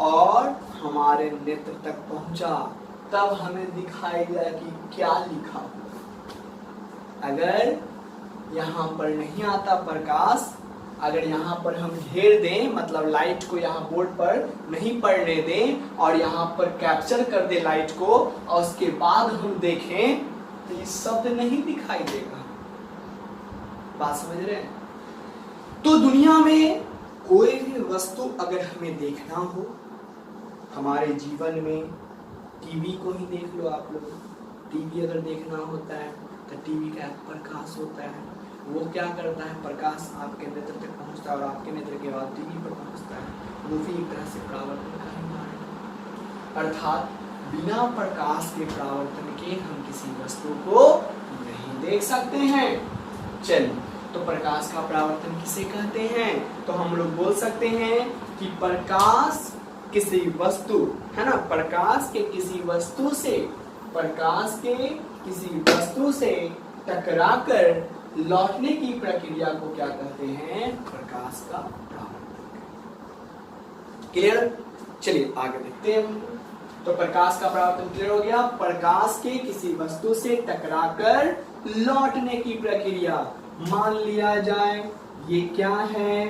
और हमारे नेत्र तक पहुंचा, तब हमें दिखाई दिया कि क्या लिखा हुआ। अगर यहाँ पर नहीं आता प्रकाश, अगर यहाँ पर हम घेर दें, मतलब लाइट को यहाँ बोर्ड पर नहीं पड़ने दें और यहाँ पर कैप्चर कर दे लाइट को, और उसके बाद हम देखें तो ये शब्द नहीं दिखाई देगा। बात समझ रहे हैं। तो दुनिया में कोई भी वस्तु अगर हमें देखना हो, हमारे जीवन में टीवी को ही देख लो आप लोग। टीवी अगर देखना होता है तो टीवी का प्रकाश होता है, वो क्या करता है, प्रकाश आपके नेत्र तक पहुंचता है और आपके नेत्र के बाद टीवी पर पहुंचता है। वो भी एक तरह से परावर्तन का ही मार्ग है। अर्थात बिना प्रकाश के परावर्तन के हम किसी वस्तु को नहीं देख सकते हैं। चलिए, तो प्रकाश का परावर्तन किसे कहते हैं। तो हम लोग बोल सकते हैं कि प्रकाश किसी वस्तु, है ना, प्रकाश के किसी वस्तु से, प्रकाश के किसी वस्तु से टकराकर लौटने की प्रक्रिया को क्या कहते हैं, प्रकाश का परावर्तन। क्लियर। चलिए आगे देखते हैं। तो प्रकाश का परावर्तन क्लियर हो गया। प्रकाश के किसी वस्तु से टकराकर लौटने की प्रक्रिया। मान लिया जाए ये क्या है,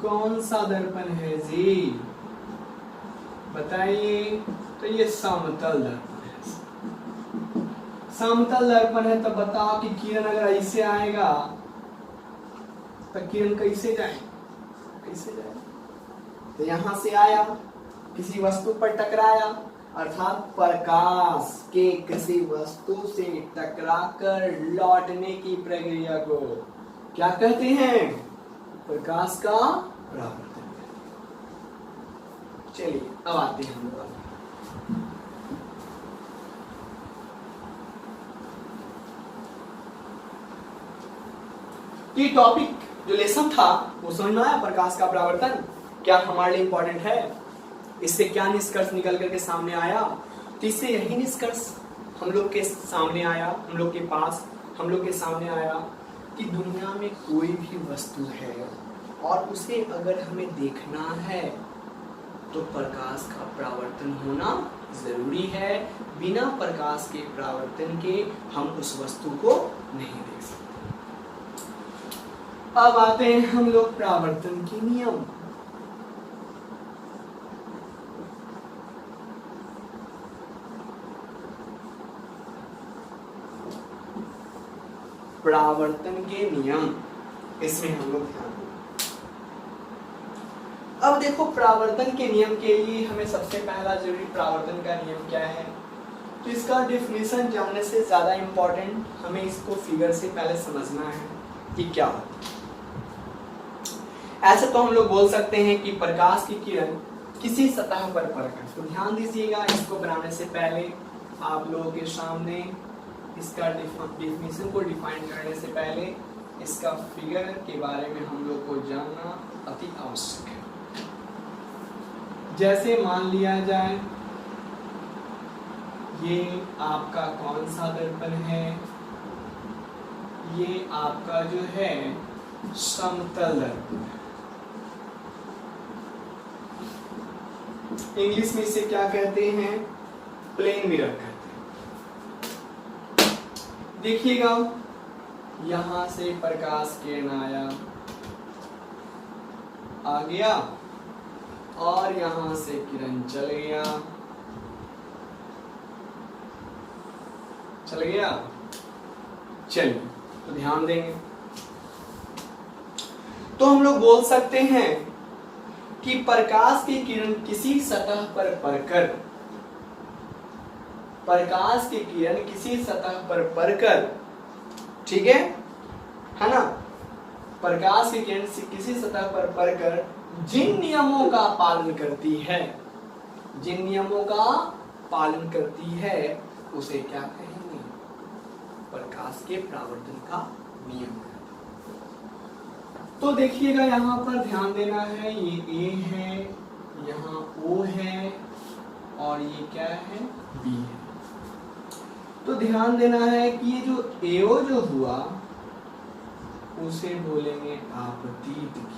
कौन सा दर्पण है जी, बताइए। तो ये समतल दर्पण है। समतल दर्पण है तो बताओ कि किरण अगर ऐसे आएगा तो किरण कैसे जाए, कैसे जाए। तो यहां से आया, किसी वस्तु पर टकराया, अर्थात प्रकाश के किसी वस्तु से टकराकर लौटने की प्रक्रिया को क्या कहते हैं, प्रकाश का परावर्तन। चलिए अब आते हैं हम लोग। ये टॉपिक जो लेसन था वो समझ में आया, प्रकाश का परावर्तन क्या हमारे लिए इंपॉर्टेंट है। इससे क्या निष्कर्ष निकल करके सामने आया। तो इससे यही निष्कर्ष हम लोग के सामने आया, हम लोग के पास, हम लोग के सामने आया कि दुनिया में कोई भी वस्तु है और उसे अगर हमें देखना है तो प्रकाश का परावर्तन होना जरूरी है। बिना प्रकाश के परावर्तन के हम उस वस्तु को नहीं देख सकते। अब आते हैं हम लोग परावर्तन के नियम। परावर्तन के नियम, इसमें हम लोग ध्यान दें। अब देखो परावर्तन के नियम के लिए हमें सबसे पहला जरूरी परावर्तन का नियम क्या है। तो इसका डेफिनेशन जानने से ज्यादा इंपॉर्टेंट हमें इसको फिगर से पहले समझना है कि क्या होता है। ऐसे तो हम लोग बोल सकते हैं कि प्रकाश की किरण किसी सतह पर पड़कर, तो ध्यान दीजिएगा इसको बनाने से पहले आप लोगों के सामने इसका डेफिनेशन को डिफाइन करने से पहले इसका फिगर के बारे में हम लोग को जानना अति आवश्यक है। जैसे मान लिया जाए ये आपका कौन सा दर्पण है, ये आपका जो है समतल दर्पण है। इंग्लिश में इसे क्या कहते हैं, प्लेन मिरर कहते हैं। देखिएगा यहां से प्रकाश किरण आया, आ गया, और यहां से किरण चल गया, चल गया। चलिए तो ध्यान देंगे, तो हम लोग बोल सकते हैं कि प्रकाश की किरण किसी सतह पर पड़कर, प्रकाश की किरण किसी सतह पर पड़कर, ठीक है ना, प्रकाश की किरण किसी सतह पर पड़कर जिन नियमों का पालन करती है, जिन नियमों का पालन करती है उसे क्या कहेंगे? प्रकाश के परावर्तन का नियम। तो देखिएगा यहां पर ध्यान देना है, ये ए है, यहाँ ओ है और ये क्या है? बी है। तो ध्यान देना है कि ये जो एओ जो हुआ उसे बोलेंगे आपतित किरण,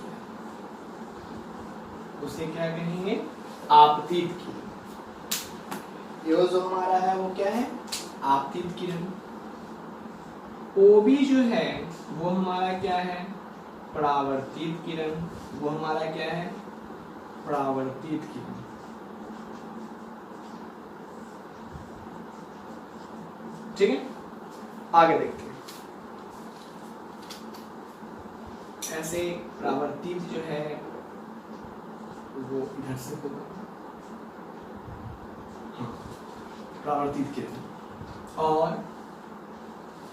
उसे क्या कहेंगे? आपतित किरण। एओ जो हमारा है वो क्या है? आपतित किरण। ओबी जो है वो हमारा क्या है? परावर्तित किरण। वो हमारा क्या है? परावर्तित किरण। ठीक है, आगे देखते हैं। ऐसे परावर्तित जो है वो इधर से होगा, हाँ, परावर्तित किरण। और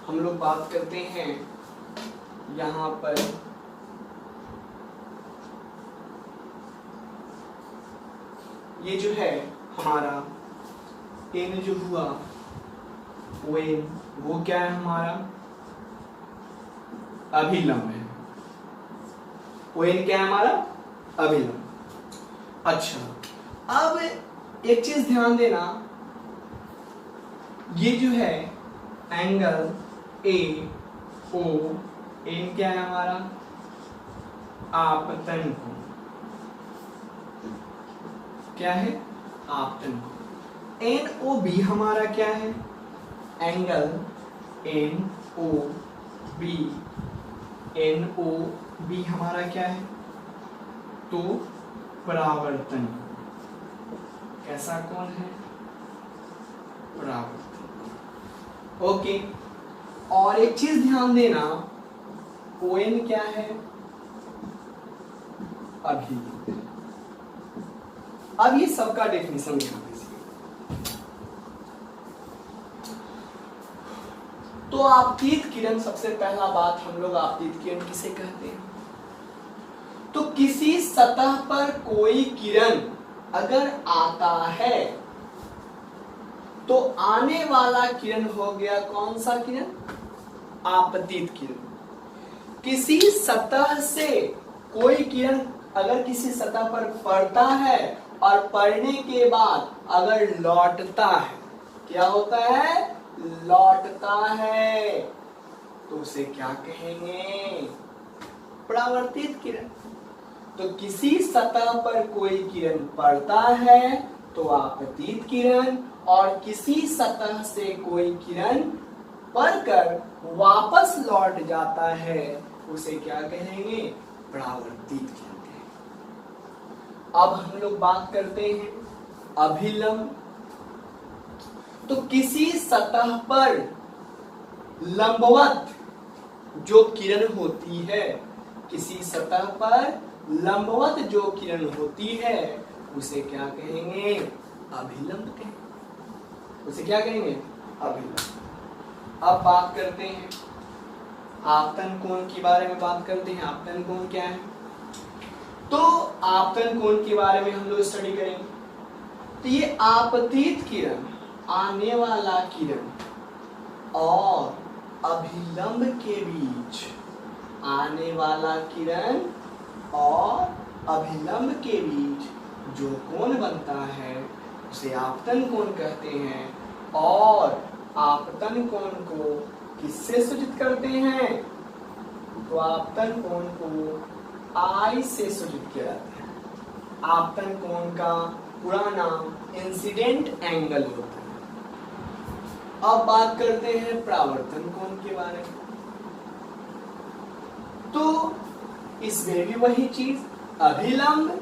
हम लोग बात करते हैं यहां पर ये जो है हमारा एन जो हुआ वो क्या है? हमारा अभिलंब है। ओएन क्या है? हमारा अभिलंब। अच्छा, अब एक चीज ध्यान देना, ये जो है एंगल ए ओ, एन क्या है हमारा? आपतन कोण। क्या है? आपतन कोण। एन ओ बी हमारा क्या है? Angle N O B, N O B हमारा क्या है? तो परावर्तन। कैसा कोण है? परावर्तन। ओके, और एक चीज ध्यान देना, ओएन क्या है? अभिलंब। अब ये सबका डेफिनेशन ध्यान दीजिए। तो आपतित किरण, सबसे पहला बात हम लोग आपतित किरण किसे कहते हैं? तो किसी सतह पर कोई किरण अगर आता है तो आने वाला किरण हो गया कौन सा किरण? आपतित किरण। किसी सतह से कोई किरण अगर किसी सतह पर पड़ता है और पड़ने के बाद अगर लौटता है, क्या होता है? लौटता है, तो उसे क्या कहेंगे? परावर्तित किरण। तो किसी सतह पर कोई किरण पड़ता है तो आपतित किरण, और किसी सतह से कोई किरण पड़कर वापस लौट जाता है उसे क्या कहेंगे? परावर्तित किरण कहेंगे। अब हम लोग बात करते हैं अभिलंब। तो किसी सतह पर लंबवत जो किरण होती है, किसी सतह पर लंबवत जो किरण होती है उसे क्या कहेंगे? अभिलंब कहेंगे। उसे क्या कहेंगे? अभिलंब। अब बात करते हैं आपतन कोण के बारे में, बात करते हैं आपतन कोण क्या है। तो आपतन कोण के बारे में हम लोग स्टडी करेंगे। तो ये आपतित किरण, आने वाला किरण और अभिलंब के बीच, आने वाला किरण और अभिलंब के बीच जो कोण बनता है उसे आपतन कोण कहते हैं। और आपतन कोण को किससे सूचित करते हैं? तो आपतन कोण को आई से सूचित किया जाता है। आपतन कोण का पूरा नाम इंसिडेंट एंगल होता है। अब बात करते हैं परावर्तन कोण के बारे में। तो इसमें भी वही चीज, अभिलंब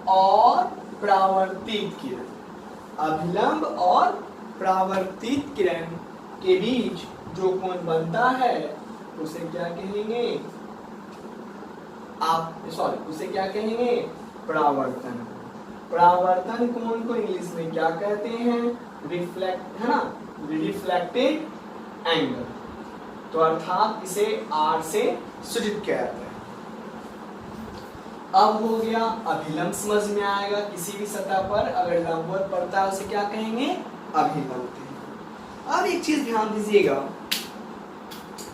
और परावर्तित किरण, अभिलंब और परावर्तित किरण के बीच जो कोण बनता है उसे क्या कहेंगे? उसे क्या कहेंगे? परावर्तन। परावर्तन कोण को इंग्लिश में क्या कहते हैं? रिफ्लेक्ट, है ना, रिफ्लेक्टेड एंगल। तो अर्थात इसे R से सूचित किया जाता है। अब हो गया अभिलंब, समझ में आएगा। किसी भी सतह पर अगर लंबवत पड़ता है उसे क्या कहेंगे? अभिलंब। अब एक चीज ध्यान दीजिएगा,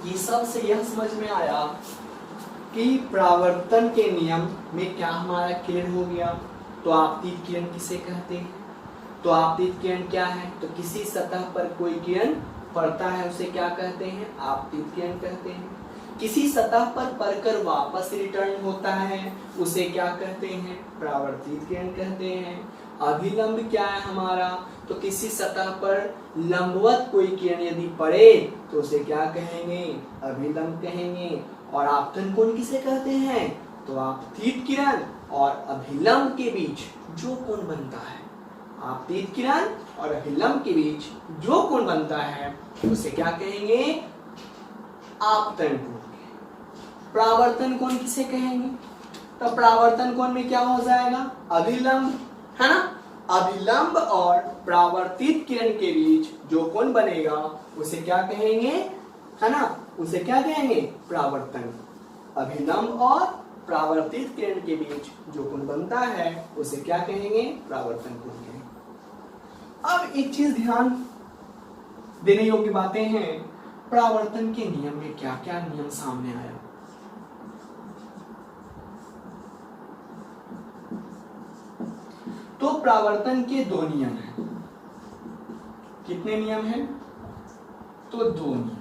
ये सब से यह समझ में आया कि परावर्तन के नियम में क्या हमारा क्लियर हो गया। तो आपतित किरण किसे कहते हैं? तो आपतित किरण क्या है? तो किसी सतह पर कोई किरण पड़ता है उसे क्या कहते हैं? आपतित किरण कहते हैं। किसी सतह पर पड़कर वापस रिटर्न होता है उसे क्या कहते हैं? परावर्तित किरण कहते हैं। अभिलंब क्या है हमारा? तो किसी सतह पर लंबवत कोई किरण यदि पड़े तो उसे क्या कहेंगे? अभिलंब कहेंगे। और आपतन कोण किसे कहते हैं? तो आपतित किरण और अभिलंब के बीच जो कोण बनता है, आपतित किरण और अभिलंब के बीच जो कोण बनता है उसे क्या कहेंगे? आपतन कोण। परावर्तन कोण किसे कहेंगे? तो परावर्तन कोण में क्या हो जाएगा? अभिलंब, है ना। अभिलंब और परावर्तित किरण के बीच जो कोण बनेगा उसे क्या कहेंगे? है ना, उसे क्या कहेंगे? परावर्तन। अभिलंब और परावर्तित किरण के बीच जो कोण बनता है उसे क्या कहेंगे? परावर्तन कोण कहेंगे। अब एक चीज ध्यान देने योग्य बातें हैं, परावर्तन के नियम में क्या क्या नियम सामने आया। तो परावर्तन के दो नियम हैं। कितने नियम हैं? तो दो नियम।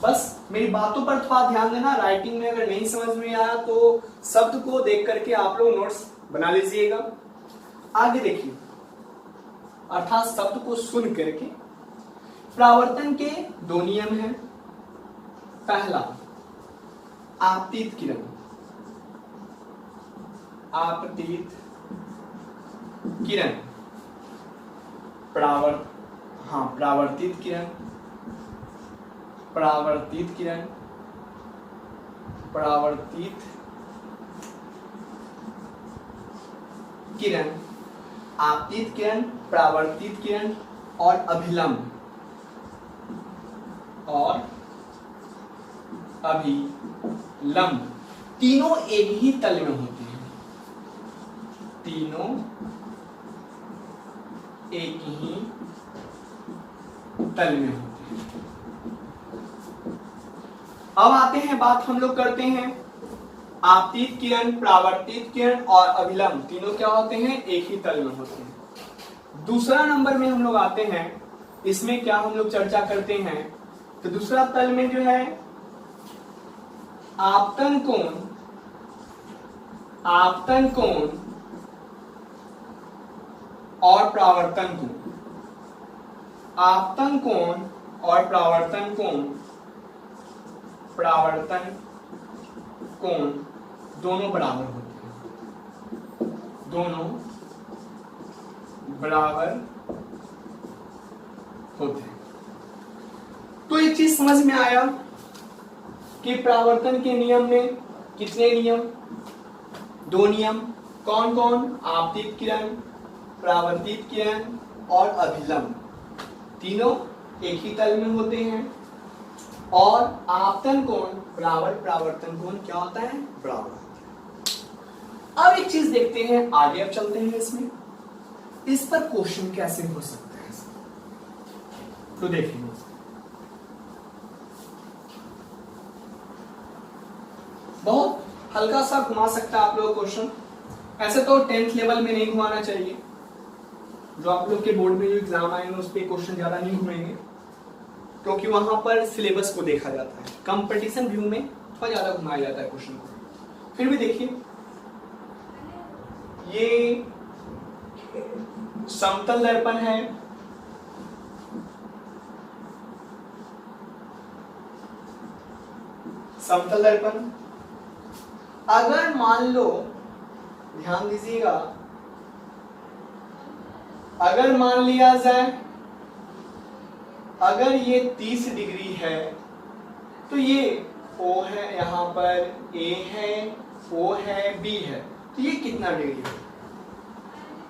बस मेरी बातों पर थोड़ा ध्यान देना। राइटिंग में अगर नहीं समझ में आया तो शब्द को देख करके आप लोग नोट्स बना लीजिएगा। आगे देखिए, अर्थात शब्द को सुन करके परावर्तन के दो नियम हैं। पहला, आपतित किरण, आपतित किरण, परावर्तित किरण, परावर्तित किरण, परावर्तित किरण, आपतित किरण, परावर्तित किरण और अभिलंब तीनों एक ही तल में होते हैं। तीनों एक ही तल में होते हैं। अब आते हैं, बात हम लोग करते हैं आपतित किरण, परावर्तित किरण और अभिलंब तीनों क्या होते हैं? एक ही तल में होते हैं। दूसरा नंबर में हम लोग आते हैं, इसमें क्या हम लोग चर्चा करते हैं? तो दूसरा तल में जो है आपतन कोण, आपतन कोण और परावर्तन कोण, आपतन कोण और परावर्तन कोण, परावर्तन कोण दोनों बराबर होते हैं। दोनों बराबर होते हैं। तो एक चीज समझ में आया कि परावर्तन के नियम में कितने नियम? दो नियम। कौन कौन? आपतित किरण, परावर्तित किरण और अभिलंब तीनों एक ही तल में होते हैं। और आपतन कोण बराबर परावर्तन कोण क्या होता है? बराबर होता है। अब एक चीज देखते हैं आगे, अब चलते हैं इसमें, इस पर क्वेश्चन कैसे हो सकता है। तो देखेंगे, बहुत हल्का सा घुमा सकता है आप लोग क्वेश्चन। ऐसे तो 10th लेवल में नहीं घुमाना चाहिए, जो आप लोग के बोर्ड में जो एग्जाम आएंगे उस पर क्वेश्चन ज्यादा नहीं घुमेंगे, क्योंकि वहां पर सिलेबस को देखा जाता है। कंपटीशन व्यू में थोड़ा ज्यादा घुमाया जाता है क्वेश्चन को। फिर भी देखिए, ये समतल दर्पण है, समतल दर्पण। अगर मान लो ध्यान दीजिएगा, अगर मान लिया जाए अगर ये 30 डिग्री है तो ये O है, यहां पर A है, O है, B है, तो ये कितना डिग्री है?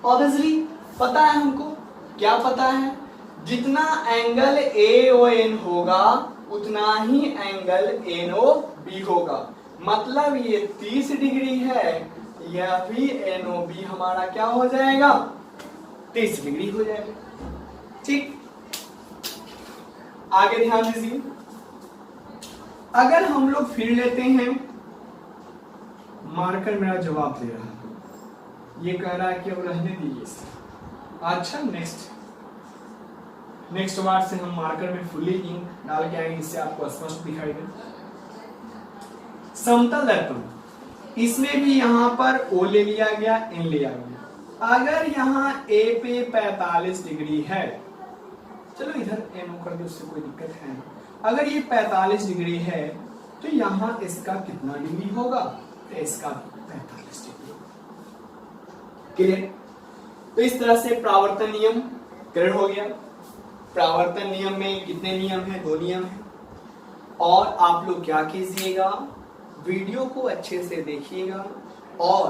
ऑब्वियसली पता है हमको, क्या पता है? जितना एंगल AON होगा उतना ही एंगल NOB होगा। मतलब ये 30 डिग्री है, यह भी NOB हमारा क्या हो जाएगा? 30 डिग्री हो जाएगा। ठीक, आगे ध्यान दीजिए, अगर हम लोग फिर लेते हैं, मार्कर मेरा जवाब दे रहा है, ये कह रहा है कि अब रहने दीजिए इसे। अच्छा, नेक्स्ट बार से हम मार्कर में फुली इंक डाल के आएंगे, इससे आपको स्पष्ट दिखाई दे। समतल दर्पण, इसमें भी यहां पर O ले लिया गया, N ले लिया गया। अगर यहां A पे 45 डिग्री है, चलो इधर NO कर दो, उससे कोई दिक्कत है नहीं। अगर ये 45 डिग्री है तो यहां इसका कितना डिग्री होगा? तो इसका 45 डिग्री। क्लियर? तो इस तरह से परावर्तन नियम क्लियर हो गया। परावर्तन नियम में कितने नियम हैं? 2 नियम हैं। और आप लोग क्या कीजिएगा, वीडियो को अच्छे से देखिएगा और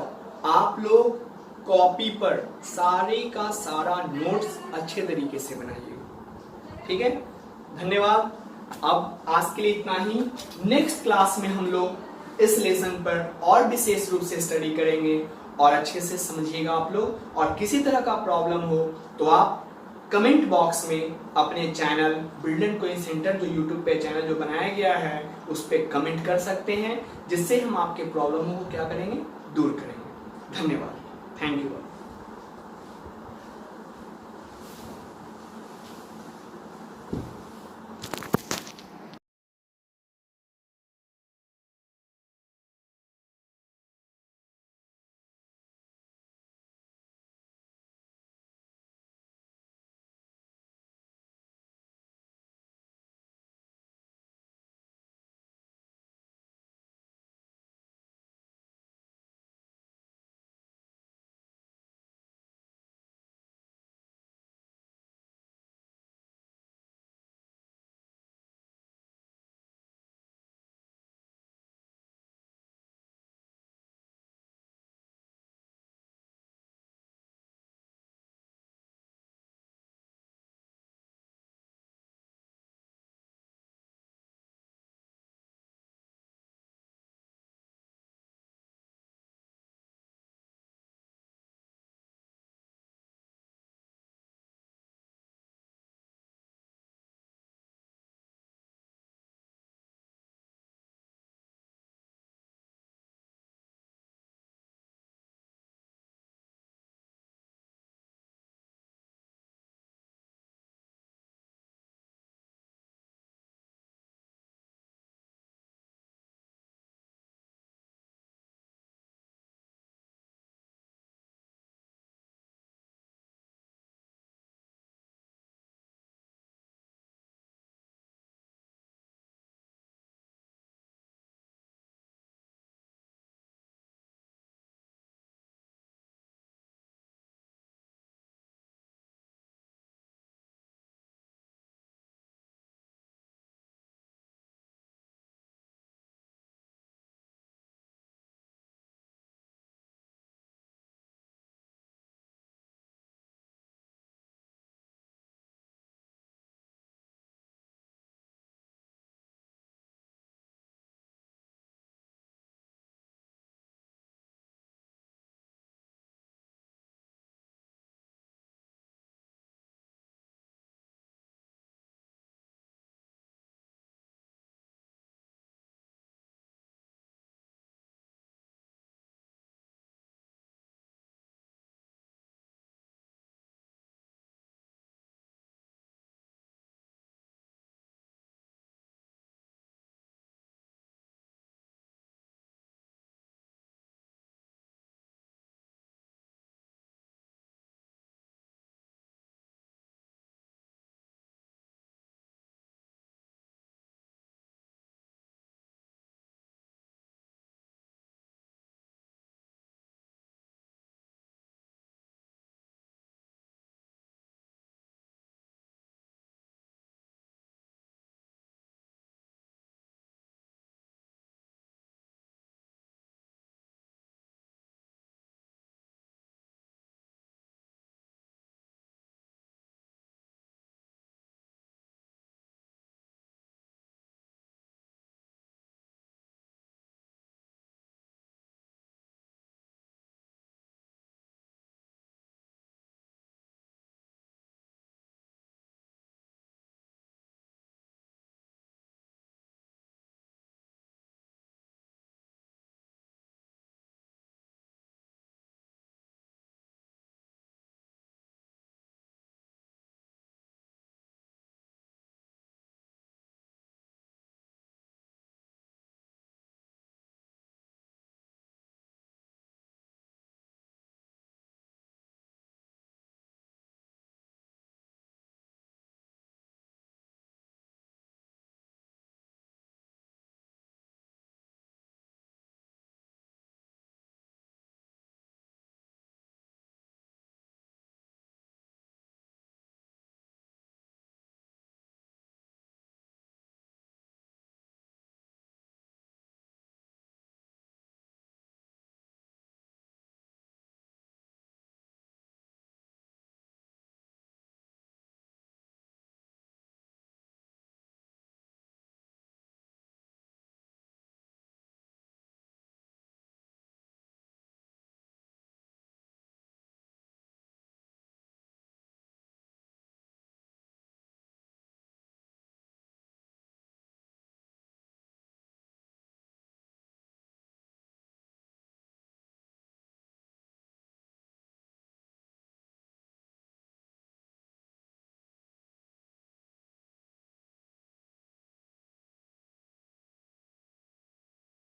आप लोग कॉपी पर सारे का सारा नोट्स अच्छे तरीके से बनाइएगा। ठीक है, धन्यवाद। अब आज के लिए इतना ही। नेक्स्ट क्लास में हम लोग इस लेसन पर और विशेष रूप से स्टडी करेंगे और अच्छे से समझिएगा आप लोग। और किसी तरह का प्रॉब्लम हो तो आप कमेंट बॉक्स में अपने channel build and coins centre, जो यूट्यूब पे चैनल जो बनाया गया है, उस पर कमेंट कर सकते हैं, जिससे हम आपके प्रॉब्लम को क्या करेंगे, दूर करेंगे। धन्यवाद।